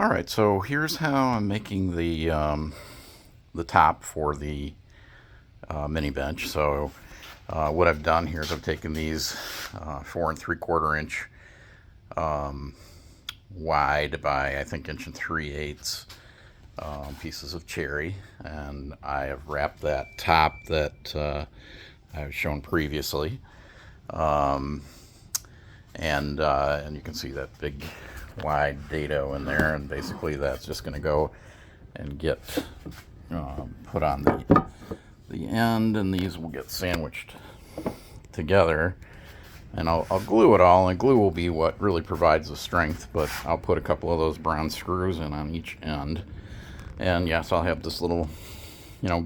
All right, so here's how I'm making the top for the mini bench. So what I've done here is I've taken these 4 3/4 inch wide by I think 1 3/8 pieces of cherry, and I have wrapped that top that I've shown previously, and you can see that big wide dado in there, and basically that's just going to go and get put on the end, and these will get sandwiched together, and I'll glue it all, and glue will be what really provides the strength, but I'll put a couple of those brown screws in on each end. And yes, I'll have this little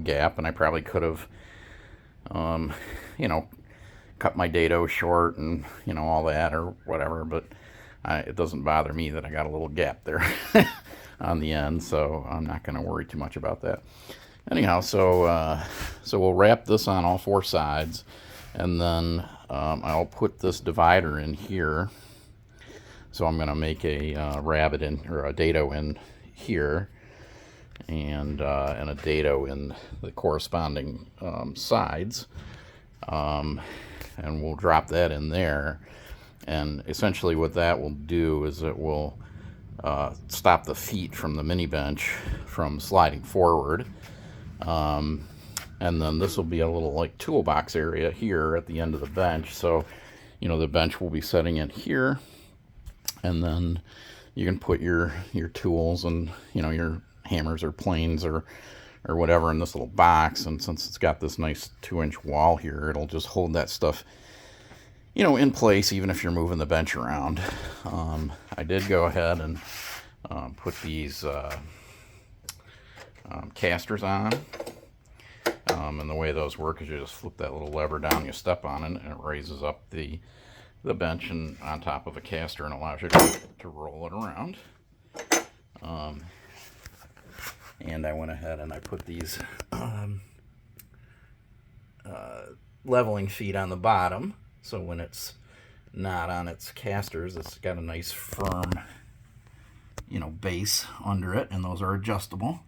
gap, and I probably could have cut my dado short and all that or whatever, but it doesn't bother me that I got a little gap there on the end, so I'm not going to worry too much about that. Anyhow, so we'll wrap this on all 4 sides, and then I'll put this divider in here. So I'm going to make a rabbet in, or a dado in here, and a dado in the corresponding sides, and we'll drop that in there. And essentially what that will do is it will stop the feet from the mini bench from sliding forward. And then this will be a little like toolbox area here at the end of the bench. So, the bench will be setting it here, and then you can put your tools and, your hammers or planes or whatever in this little box. And since it's got this nice 2-inch wall here, it'll just hold that stuff in place, even if you're moving the bench around. I did go ahead and put these casters on. And the way those work is you just flip that little lever down, you step on it, and it raises up the bench and on top of a caster, and allows you to roll it around. And I went ahead and I put these leveling feet on the bottom. So when it's not on its casters, it's got a nice firm, base under it, and those are adjustable.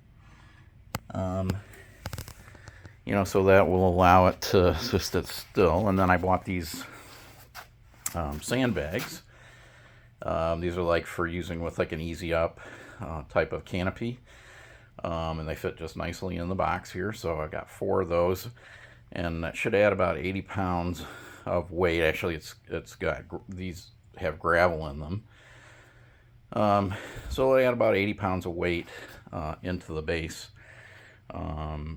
So that will allow it to sit still. And then I bought these sandbags. These are like for using with like an easy up type of canopy, and they fit just nicely in the box here. So I got 4 of those, and that should add about 80 pounds of weight. Actually, it's got, these have gravel in them, so they add about 80 pounds of weight into the base,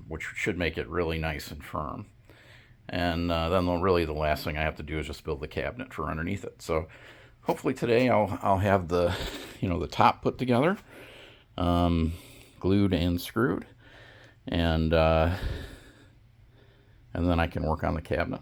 which should make it really nice and firm. And then really the last thing I have to do is just build the cabinet for underneath it. So hopefully today I'll have the the top put together, glued and screwed, and then I can work on the cabinet.